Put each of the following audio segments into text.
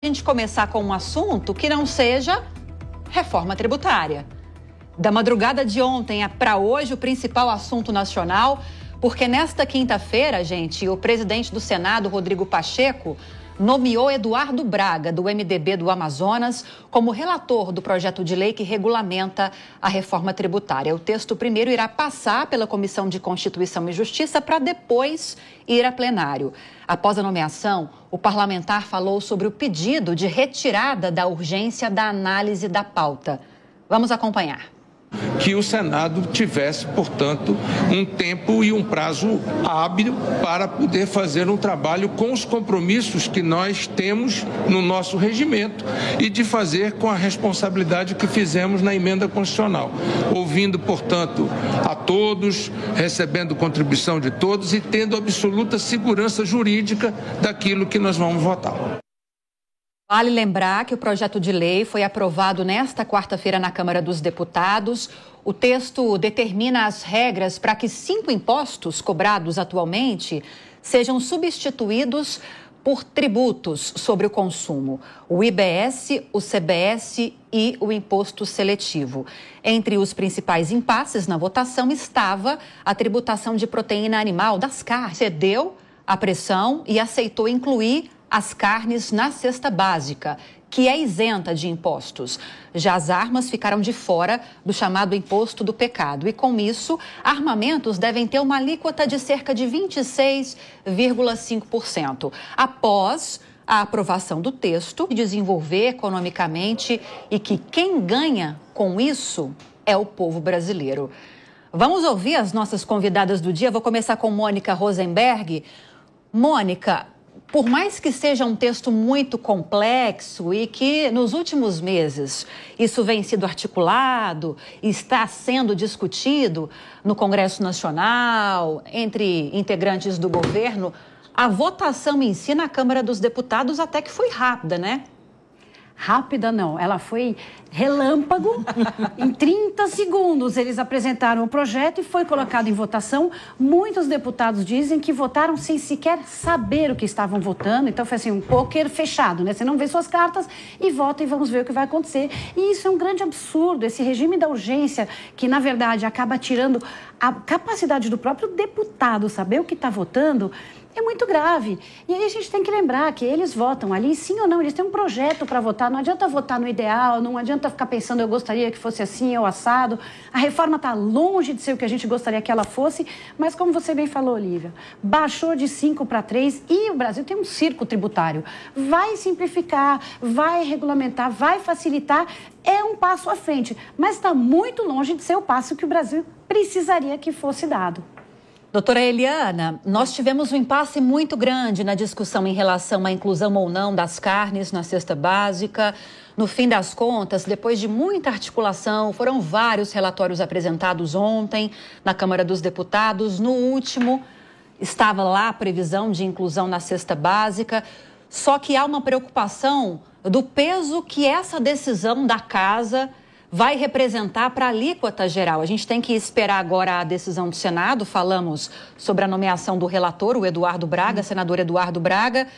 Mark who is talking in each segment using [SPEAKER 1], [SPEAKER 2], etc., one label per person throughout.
[SPEAKER 1] A gente começar com um assunto que não seja reforma tributária. Da madrugada de ontem para hoje, o principal assunto nacional, porque nesta quinta-feira, gente, o presidente do Senado, Rodrigo Pacheco, nomeou Eduardo Braga, do MDB do Amazonas, como relator do projeto de lei que regulamenta a reforma tributária. O texto primeiro irá passar pela Comissão de Constituição e Justiça para depois ir a plenário. Após a nomeação, o parlamentar falou sobre o pedido de retirada da urgência da análise da pauta. Vamos acompanhar.
[SPEAKER 2] Que o Senado tivesse, portanto, um tempo e um prazo hábil para poder fazer um trabalho com os compromissos que nós temos no nosso regimento e de fazer com a responsabilidade que fizemos na emenda constitucional, ouvindo, portanto, a todos, recebendo contribuição de todos e tendo absoluta segurança jurídica daquilo que nós vamos votar.
[SPEAKER 1] Vale lembrar que o projeto de lei foi aprovado nesta quarta-feira na Câmara dos Deputados. O texto determina as regras para que 5 impostos cobrados atualmente sejam substituídos por tributos sobre o consumo: o IBS, o CBS e o imposto seletivo. Entre os principais impasses na votação estava a tributação de proteína animal das carnes. Cedeu à pressão e aceitou incluir as carnes na cesta básica, que é isenta de impostos. Já as armas ficaram de fora do chamado imposto do pecado. E com isso, armamentos devem ter uma alíquota de cerca de 26,5%. Após a aprovação do texto, desenvolver economicamente e que quem ganha com isso é o povo brasileiro. Vamos ouvir as nossas convidadas do dia. Vou começar com Mônica Rosenberg. Mônica, por mais que seja um texto muito complexo e que nos últimos meses isso vem sido articulado, está sendo discutido no Congresso Nacional, entre integrantes do governo, a votação em si na Câmara dos Deputados até que foi rápida, né?
[SPEAKER 3] Rápida não, ela foi relâmpago. Em 30 segundos eles apresentaram o projeto e foi colocado em votação. Muitos deputados dizem que votaram sem sequer saber o que estavam votando. Então foi assim, um pôquer fechado, né? Você não vê suas cartas e vota e vamos ver o que vai acontecer. E isso é um grande absurdo, esse regime da urgência que na verdade acaba tirando a capacidade do próprio deputado saber o que está votando. É muito grave. E aí a gente tem que lembrar que eles votam ali, sim ou não, eles têm um projeto para votar. Não adianta votar no ideal, não adianta ficar pensando, eu gostaria que fosse assim ou assado. A reforma está longe de ser o que a gente gostaria que ela fosse, mas como você bem falou, Olívia, baixou de 5 para 3 e o Brasil tem um circo tributário. Vai simplificar, vai regulamentar, vai facilitar, é um passo à frente, mas está muito longe de ser o passo que o Brasil precisaria que fosse dado.
[SPEAKER 1] Doutora Eliana, nós tivemos um impasse muito grande na discussão em relação à inclusão ou não das carnes na cesta básica. No fim das contas, depois de muita articulação, foram vários relatórios apresentados ontem na Câmara dos Deputados. No último, estava lá a previsão de inclusão na cesta básica, só que há uma preocupação do peso que essa decisão da Casa vai representar para a alíquota geral. A gente tem que esperar agora a decisão do Senado. Falamos sobre a nomeação do relator, o Eduardo Braga, senador Eduardo Braga.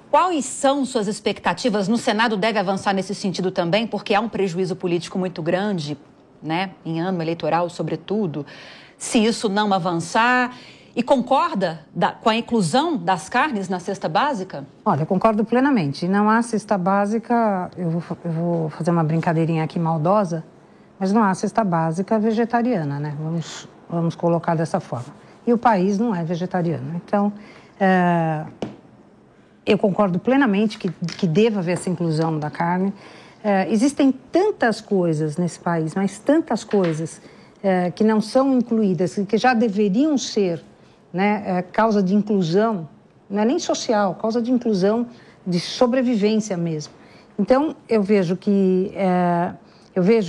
[SPEAKER 1] Quais são suas expectativas? No Senado deve avançar nesse sentido também, porque há um prejuízo político muito grande, né, em ano eleitoral, sobretudo. Se isso não avançar, e concorda com a inclusão das carnes na cesta básica?
[SPEAKER 4] Olha, eu concordo plenamente. Não há cesta básica, eu vou fazer uma brincadeirinha aqui maldosa, mas não há cesta básica vegetariana, né? Vamos colocar dessa forma. E o país não é vegetariano. Então, eu concordo plenamente que deva haver essa inclusão da carne. Existem tantas coisas nesse país, mas tantas coisas que não são incluídas, que já deveriam ser, né, causa de inclusão, não é nem social, causa de inclusão, de sobrevivência mesmo. Então, eu vejo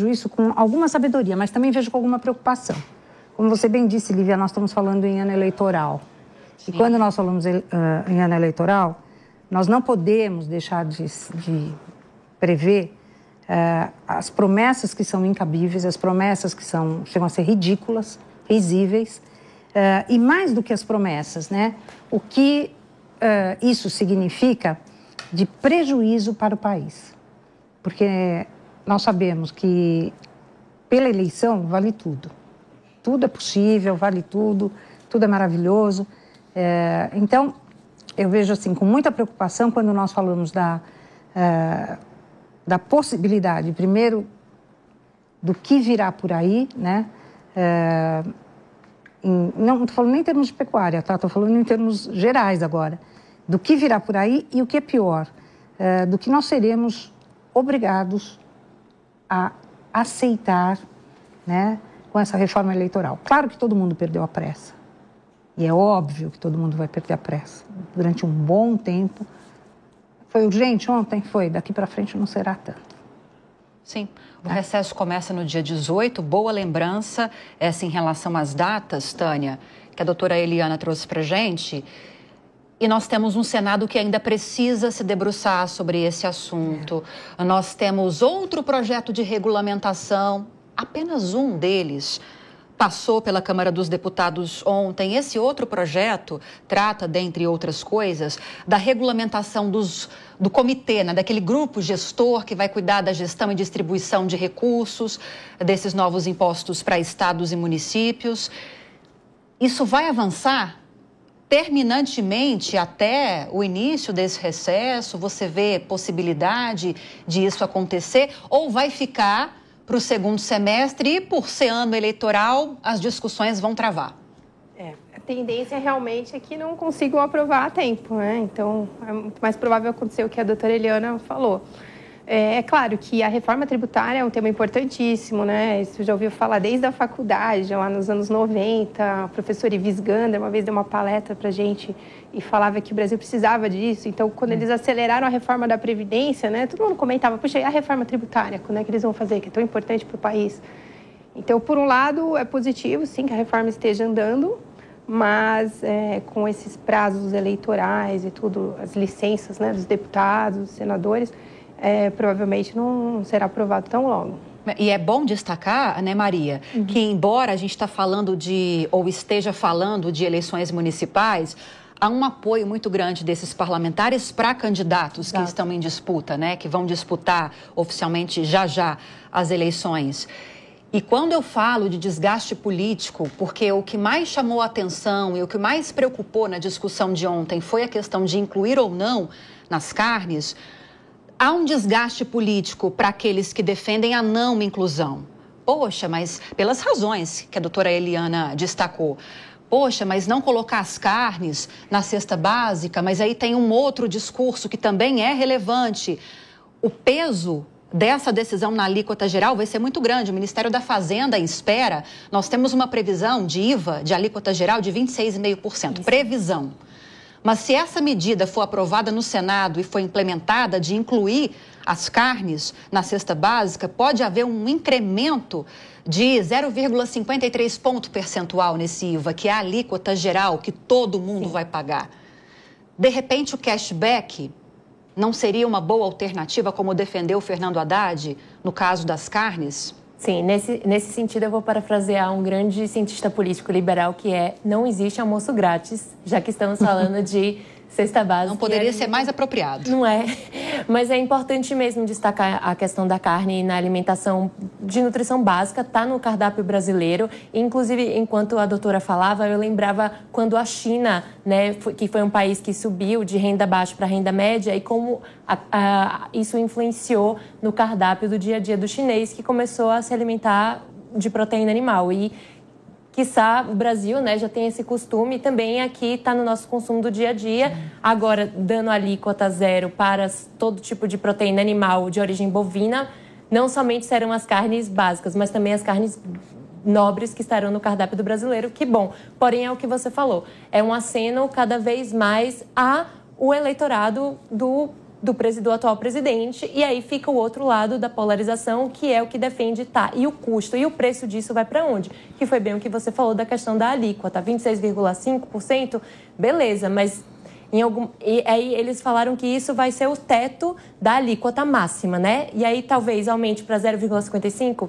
[SPEAKER 4] isso com alguma sabedoria, mas também vejo com alguma preocupação. Como você bem disse, Lívia, nós estamos falando em ano eleitoral. Sim. E quando nós falamos em ano eleitoral, nós não podemos deixar de prever as promessas que são incabíveis, as promessas que chegam a ser ridículas, risíveis. E mais do que as promessas, né? O que isso significa de prejuízo para o país. Porque nós sabemos que pela eleição vale tudo. Tudo é possível, vale tudo, tudo é maravilhoso. Então, eu vejo assim, com muita preocupação quando nós falamos da possibilidade, primeiro, do que virá por aí, né? Não estou falando nem em termos de pecuária, tá? Estou falando em termos gerais agora. Do que virá por aí e o que é pior, do que nós seremos obrigados a aceitar, né, com essa reforma eleitoral. Claro que todo mundo perdeu a pressa. E é óbvio que todo mundo vai perder a pressa. Durante um bom tempo. Foi urgente ontem? Foi. Daqui para frente não será tanto.
[SPEAKER 1] Sim. O recesso começa no dia 18. Boa lembrança essa em relação às datas, Tânia, que a doutora Eliana trouxe para a gente. E nós temos um Senado que ainda precisa se debruçar sobre esse assunto. Nós temos outro projeto de regulamentação, apenas um deles passou pela Câmara dos Deputados ontem. Esse outro projeto trata, dentre outras coisas, da regulamentação do comitê, né, daquele grupo gestor que vai cuidar da gestão e distribuição de recursos, desses novos impostos para estados e municípios. Isso vai avançar terminantemente até o início desse recesso? Você vê possibilidade de isso acontecer? Ou vai ficar para o segundo semestre e, por ser ano eleitoral, as discussões vão travar?
[SPEAKER 5] A tendência realmente é que não consigam aprovar a tempo, né? Então, é muito mais provável acontecer o que a doutora Eliana falou. É claro que a reforma tributária é um tema importantíssimo, né? Isso eu já ouviu falar desde a faculdade, lá nos anos 90. O professor Ivis Gander uma vez deu uma palestra para a gente e falava que o Brasil precisava disso. Então, quando eles aceleraram a reforma da Previdência, né, todo mundo comentava, puxa, e a reforma tributária? Quando é que eles vão fazer? Que é tão importante para o país. Então, por um lado, é positivo, sim, que a reforma esteja andando, mas com esses prazos eleitorais e tudo, as licenças, né, dos deputados, dos senadores, provavelmente não será aprovado tão logo.
[SPEAKER 1] E é bom destacar, né, Maria, que embora a gente está falando ou esteja falando de eleições municipais, há um apoio muito grande desses parlamentares para candidatos que estão em disputa, né, que vão disputar oficialmente já as eleições. E quando eu falo de desgaste político, porque o que mais chamou a atenção e o que mais preocupou na discussão de ontem foi a questão de incluir ou não nas carnes, há um desgaste político para aqueles que defendem a não inclusão. Poxa, mas pelas razões que a doutora Eliana destacou. Poxa, mas não colocar as carnes na cesta básica, mas aí tem um outro discurso que também é relevante. O peso dessa decisão na alíquota geral vai ser muito grande. O Ministério da Fazenda espera, nós temos uma previsão de IVA, de alíquota geral, de 26,5%. Previsão. Mas se essa medida for aprovada no Senado e for implementada de incluir as carnes na cesta básica, pode haver um incremento de 0,53 ponto percentual nesse IVA, que é a alíquota geral que todo mundo vai pagar. De repente, o cashback não seria uma boa alternativa, como defendeu o Fernando Haddad, no caso das carnes?
[SPEAKER 5] Sim, nesse sentido eu vou parafrasear um grande cientista político liberal que não existe almoço grátis, já que estamos falando de cesta básica.
[SPEAKER 1] Não poderia ser mais apropriado.
[SPEAKER 5] Não é, mas é importante mesmo destacar a questão da carne na alimentação de nutrição básica, está no cardápio brasileiro. Inclusive, enquanto a doutora falava, eu lembrava quando a China, né, que foi um país que subiu de renda baixa para renda média e como isso influenciou no cardápio do dia a dia do chinês, que começou a se alimentar de proteína animal. E quiçá o Brasil, né, já tem esse costume, também aqui está no nosso consumo do dia a dia. Agora, dando alíquota zero para todo tipo de proteína animal de origem bovina, não somente serão as carnes básicas, mas também as carnes nobres que estarão no cardápio do brasileiro, que bom. Porém, é o que você falou, é um aceno cada vez mais ao eleitorado do atual presidente, e aí fica o outro lado da polarização, que é o que defende, e o custo, e o preço disso vai para onde? Que foi bem o que você falou da questão da alíquota, 26,5%, beleza, mas e aí eles falaram que isso vai ser o teto da alíquota máxima, né? E aí talvez aumente para 0,55%,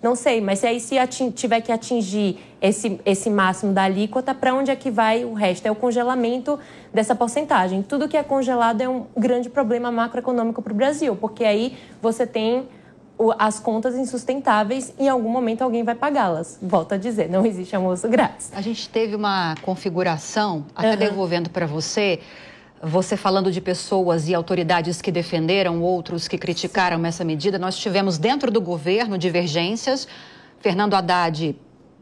[SPEAKER 5] Não sei, mas se tiver que atingir esse máximo da alíquota, para onde é que vai o resto? É o congelamento dessa porcentagem. Tudo que é congelado é um grande problema macroeconômico para o Brasil, porque aí você tem as contas insustentáveis e em algum momento alguém vai pagá-las. Volto a dizer, não existe almoço grátis.
[SPEAKER 1] A gente teve uma configuração, até devolvendo para você falando de pessoas e autoridades que defenderam, outros que criticaram essa medida. Nós tivemos dentro do governo divergências. Fernando Haddad,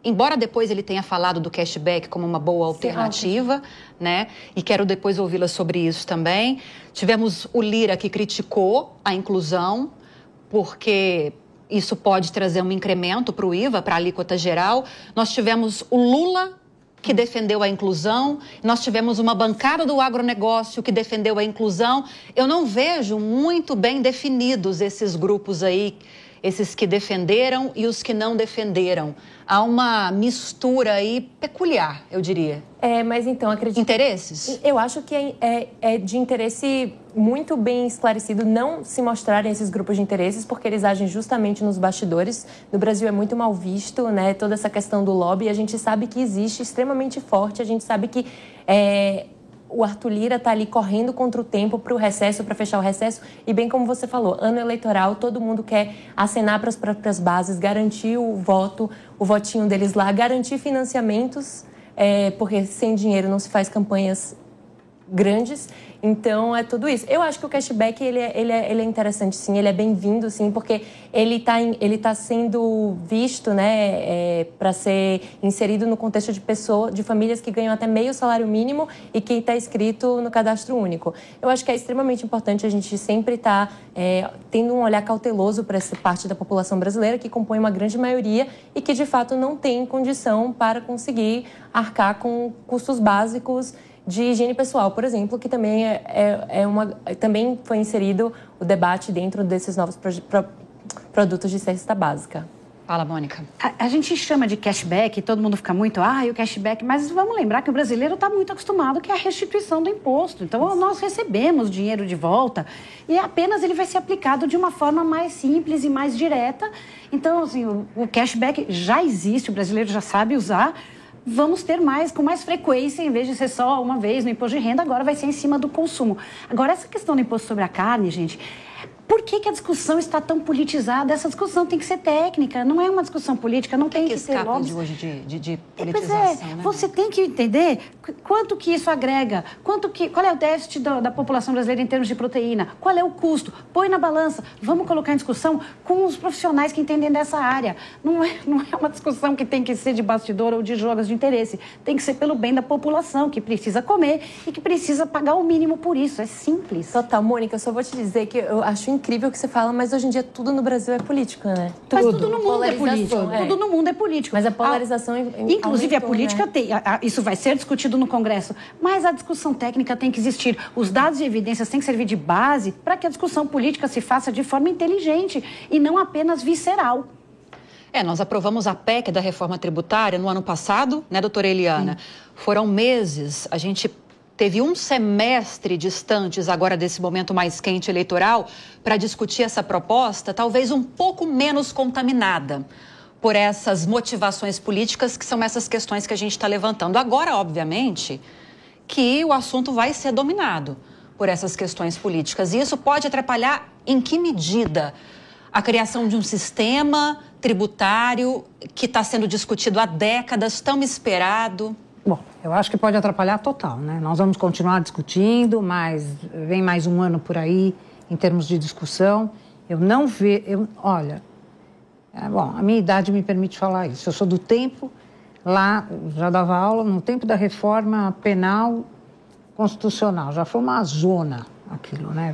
[SPEAKER 1] embora depois ele tenha falado do cashback como uma boa alternativa, né? E quero depois ouvi-la sobre isso também. Tivemos o Lira, que criticou a inclusão, porque isso pode trazer um incremento para o IVA, para a alíquota geral. Nós tivemos o Lula, que defendeu a inclusão. Nós tivemos uma bancada do agronegócio que defendeu a inclusão. Eu não vejo muito bem definidos esses grupos aí, esses que defenderam e os que não defenderam. Há uma mistura aí peculiar, eu diria.
[SPEAKER 5] Mas então, acredito...
[SPEAKER 1] Interesses?
[SPEAKER 5] Eu acho que é de interesse muito bem esclarecido não se mostrarem esses grupos de interesses, porque eles agem justamente nos bastidores. No Brasil é muito mal visto, né? Toda essa questão do lobby, a gente sabe que existe extremamente forte, a gente sabe que o Arthur Lira está ali correndo contra o tempo para o recesso, para fechar o recesso. E bem como você falou, ano eleitoral, todo mundo quer acenar para as próprias bases, garantir o votinho deles lá, garantir financiamentos, porque sem dinheiro não se faz campanhas grandes. Então, é tudo isso. Eu acho que o cashback, ele é interessante, sim. Ele é bem-vindo, sim, porque ele tá sendo visto, né, para ser inserido no contexto de famílias que ganham até meio salário mínimo e que está inscrito no cadastro único. Eu acho que é extremamente importante a gente sempre estar tendo um olhar cauteloso para essa parte da população brasileira, que compõe uma grande maioria e que, de fato, não tem condição para conseguir arcar com custos básicos de higiene pessoal, por exemplo, que também também foi inserido o debate dentro desses novos produtos de cesta básica.
[SPEAKER 1] Fala, Mônica.
[SPEAKER 3] A gente chama de cashback, todo mundo fica muito, o cashback, mas vamos lembrar que o brasileiro está muito acostumado que é a restituição do imposto. Então, nós recebemos dinheiro de volta e apenas ele vai ser aplicado de uma forma mais simples e mais direta. Então, assim, o cashback já existe, o brasileiro já sabe usar. Vamos ter com mais frequência, em vez de ser só uma vez no imposto de renda, agora vai ser em cima do consumo. Agora, essa questão do imposto sobre a carne, gente, por que a discussão está tão politizada? Essa discussão tem que ser técnica, não é uma discussão política, não tem que ser lobbies.
[SPEAKER 1] De hoje de politização, né?
[SPEAKER 3] Você tem que entender quanto que isso agrega, qual é o déficit da população brasileira em termos de proteína, qual é o custo, põe na balança, vamos colocar em discussão com os profissionais que entendem dessa área. Não é uma discussão que tem que ser de bastidor ou de jogos de interesse, tem que ser pelo bem da população, que precisa comer e que precisa pagar o mínimo por isso, é simples.
[SPEAKER 5] Total, Mônica, eu só vou te dizer que eu acho incrível o que você fala, mas hoje em dia tudo no Brasil é político, né?
[SPEAKER 3] Mas tudo no mundo é político. Tudo no mundo é político.
[SPEAKER 5] Mas a polarização
[SPEAKER 3] inclusive
[SPEAKER 5] aumentou,
[SPEAKER 3] a política, né? Isso vai ser discutido no Congresso, mas a discussão técnica tem que existir. Os dados e evidências têm que servir de base para que a discussão política se faça de forma inteligente e não apenas visceral.
[SPEAKER 1] Nós aprovamos a PEC da reforma tributária no ano passado, né, doutora Eliana? Foram meses, a gente teve um semestre distantes agora desse momento mais quente eleitoral para discutir essa proposta, talvez um pouco menos contaminada por essas motivações políticas, que são essas questões que a gente está levantando. Agora, obviamente, que o assunto vai ser dominado por essas questões políticas. E isso pode atrapalhar em que medida? A criação de um sistema tributário que está sendo discutido há décadas, tão esperado.
[SPEAKER 4] Bom, eu acho que pode atrapalhar total, né? Nós vamos continuar discutindo, mas vem mais um ano por aí em termos de discussão. Eu não vejo... Olha, a minha idade me permite falar isso. Eu sou do tempo, lá, já dava aula, no tempo da reforma penal constitucional. Já foi uma zona aquilo, né?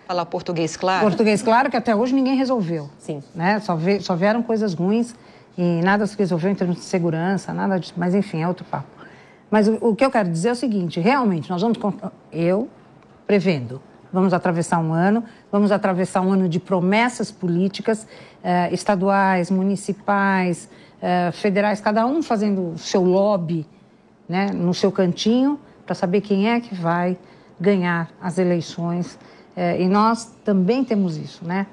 [SPEAKER 1] Falar português claro.
[SPEAKER 4] Português claro, que até hoje ninguém resolveu.
[SPEAKER 5] Sim.
[SPEAKER 4] Né? Só vieram coisas ruins. E nada se resolveu em termos de segurança, nada disso. Mas, enfim, é outro papo. Mas o que eu quero dizer é o seguinte, realmente, eu prevendo, vamos atravessar um ano de promessas políticas, estaduais, municipais, federais, cada um fazendo o seu lobby, né, no seu cantinho, para saber quem é que vai ganhar as eleições. E nós também temos isso, né?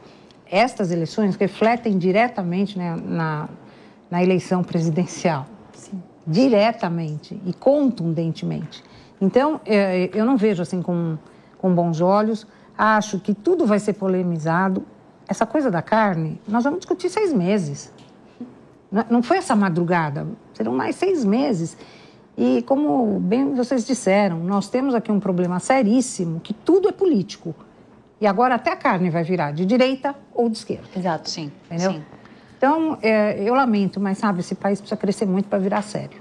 [SPEAKER 4] estas eleições refletem diretamente, né, na eleição presidencial.
[SPEAKER 5] Sim.
[SPEAKER 4] Diretamente e contundentemente. Então, eu não vejo assim com bons olhos. Acho que tudo vai ser polemizado. Essa coisa da carne, nós vamos discutir 6 meses. Não foi essa madrugada, serão mais 6 meses. E como bem vocês disseram, nós temos aqui um problema seríssimo, que tudo é político. E agora até a carne vai virar de direita ou de esquerda.
[SPEAKER 1] Exato, sim.
[SPEAKER 4] Entendeu?
[SPEAKER 1] Sim.
[SPEAKER 4] Então, eu lamento, mas sabe, esse país precisa crescer muito para virar sério.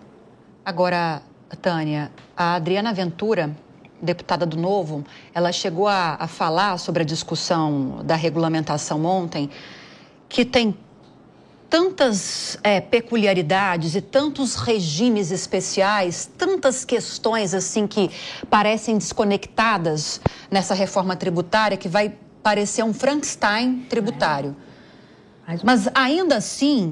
[SPEAKER 1] Agora, Tânia, a Adriana Ventura, deputada do Novo, ela chegou a falar sobre a discussão da regulamentação ontem, que tem tantas peculiaridades e tantos regimes especiais, tantas questões assim que parecem desconectadas nessa reforma tributária que vai parecer um Frankenstein tributário. Mas ainda assim,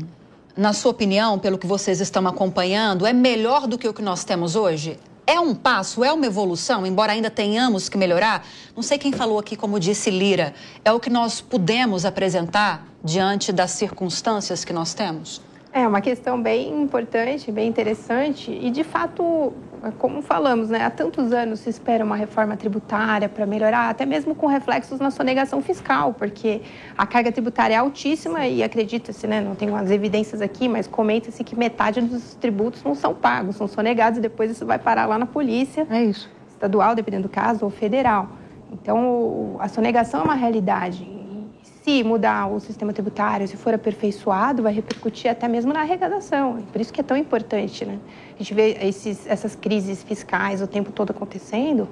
[SPEAKER 1] na sua opinião, pelo que vocês estão acompanhando, é melhor do que o que nós temos hoje? É um passo, é uma evolução, embora ainda tenhamos que melhorar? Não sei quem falou aqui, como disse Lira, é o que nós pudemos apresentar diante das circunstâncias que nós temos?
[SPEAKER 6] É uma questão bem importante, bem interessante e, de fato, como falamos, né, há tantos anos se espera uma reforma tributária para melhorar, até mesmo com reflexos na sonegação fiscal, porque a carga tributária é altíssima e acredita-se, né, não tenho as evidências aqui, mas comenta-se que metade dos tributos não são pagos, são sonegados e depois isso vai parar lá na polícia estadual, dependendo do caso, ou federal. Então, a sonegação é uma realidade. Se mudar o sistema tributário, se for aperfeiçoado, vai repercutir até mesmo na arrecadação. Por isso que é tão importante, né? A gente vê essas crises fiscais o tempo todo acontecendo,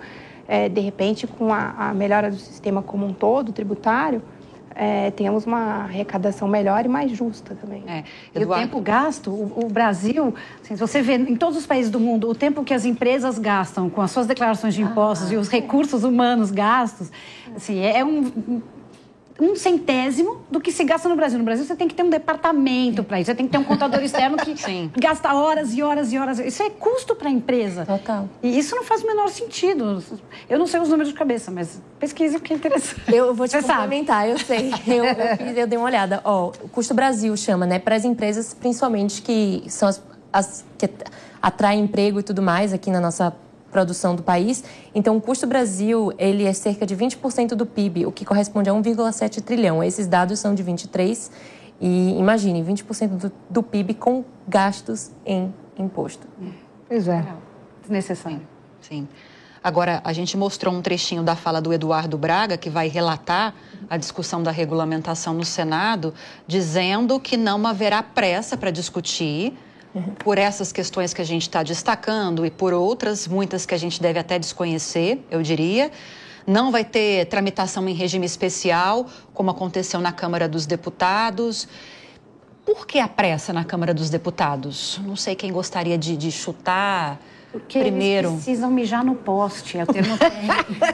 [SPEAKER 6] de repente, com a melhora do sistema como um todo, tributário, tenhamos uma arrecadação melhor e mais justa também.
[SPEAKER 3] E o tempo gasto, o Brasil, assim, se você vê em todos os países do mundo, o tempo que as empresas gastam com as suas declarações de impostos e os recursos humanos gastos, assim, é um centésimo do que se gasta no Brasil. No Brasil, você tem que ter um departamento para isso. Você tem que ter um contador externo que gasta horas e horas e horas. Isso é custo para a empresa.
[SPEAKER 5] Total.
[SPEAKER 3] E isso não faz o menor sentido. Eu não sei os números de cabeça, mas pesquisa porque é interessante.
[SPEAKER 5] Eu vou te complementar, eu sei. Eu dei uma olhada. O Custo Brasil chama, né? Para as empresas, principalmente, que são as que atraem emprego e tudo mais aqui na nossa produção do país. Então, o Custo Brasil, ele é cerca de 20% do PIB, o que corresponde a 1,7 trilhão. Esses dados são de 23 e, imagine, 20% do PIB com gastos em imposto.
[SPEAKER 4] Pois é.
[SPEAKER 3] Desnecessário.
[SPEAKER 1] Sim. Agora, a gente mostrou um trechinho da fala do Eduardo Braga, que vai relatar a discussão da regulamentação no Senado, dizendo que não haverá pressa para discutir, por essas questões que a gente está destacando e por outras, muitas que a gente deve até desconhecer, eu diria. Não vai ter tramitação em regime especial, como aconteceu na Câmara dos Deputados. Por que a pressa na Câmara dos Deputados? Não sei quem gostaria de chutar
[SPEAKER 3] porque
[SPEAKER 1] primeiro.
[SPEAKER 3] Eles precisam mijar no poste, é o termo técnico.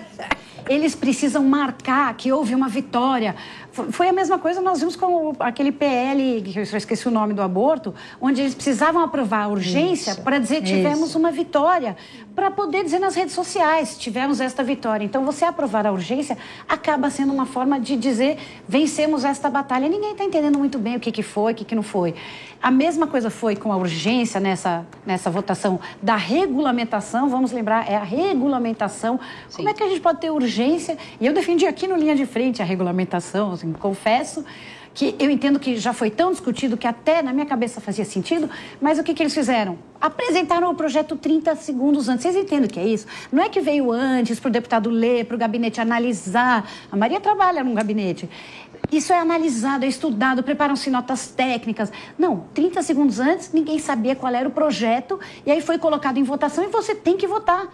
[SPEAKER 3] Eles precisam marcar que houve uma vitória. Foi a mesma coisa nós vimos com aquele PL, que eu esqueci o nome do aborto, onde eles precisavam aprovar a urgência para dizer tivemos uma vitória, para poder dizer nas redes sociais, tivemos esta vitória. Então, você aprovar a urgência acaba sendo uma forma de dizer vencemos esta batalha. Ninguém está entendendo muito bem o que foi, o que não foi. A mesma coisa foi com a urgência nessa votação da regulamentação. Vamos lembrar, é a regulamentação. Sim. Como é que a gente pode ter urgência? E eu defendi aqui no Linha de Frente a regulamentação, assim, confesso que eu entendo que já foi tão discutido que até na minha cabeça fazia sentido, mas o que eles fizeram? Apresentaram o projeto 30 segundos antes. Vocês entendem o que é isso? Não é que veio antes para o deputado ler, para o gabinete analisar. A Maria trabalha num gabinete. Isso é analisado, é estudado, preparam-se notas técnicas. Não, 30 segundos antes, ninguém sabia qual era o projeto e aí foi colocado em votação e você tem que votar.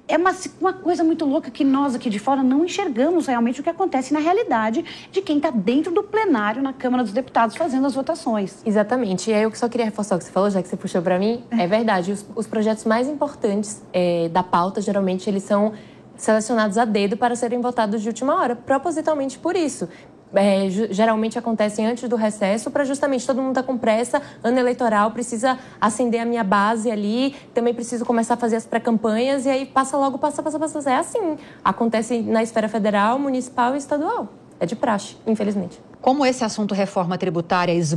[SPEAKER 3] É uma coisa muito louca que nós aqui de fora não enxergamos realmente o que acontece na realidade de quem está dentro do plenário na Câmara dos Deputados fazendo as votações.
[SPEAKER 5] Exatamente. E aí eu só queria reforçar o que você falou, já que você puxou para mim. É verdade, os projetos mais importantes da pauta, geralmente, eles são selecionados a dedo para serem votados de última hora, propositalmente por isso. Geralmente acontecem antes do recesso para justamente todo mundo tá com pressa, ano eleitoral, precisa acender a minha base ali, também preciso começar a fazer as pré-campanhas e aí passa logo, passa. É assim, acontece na esfera federal, municipal e estadual. É de praxe, infelizmente.
[SPEAKER 1] Como esse assunto reforma tributária esbarra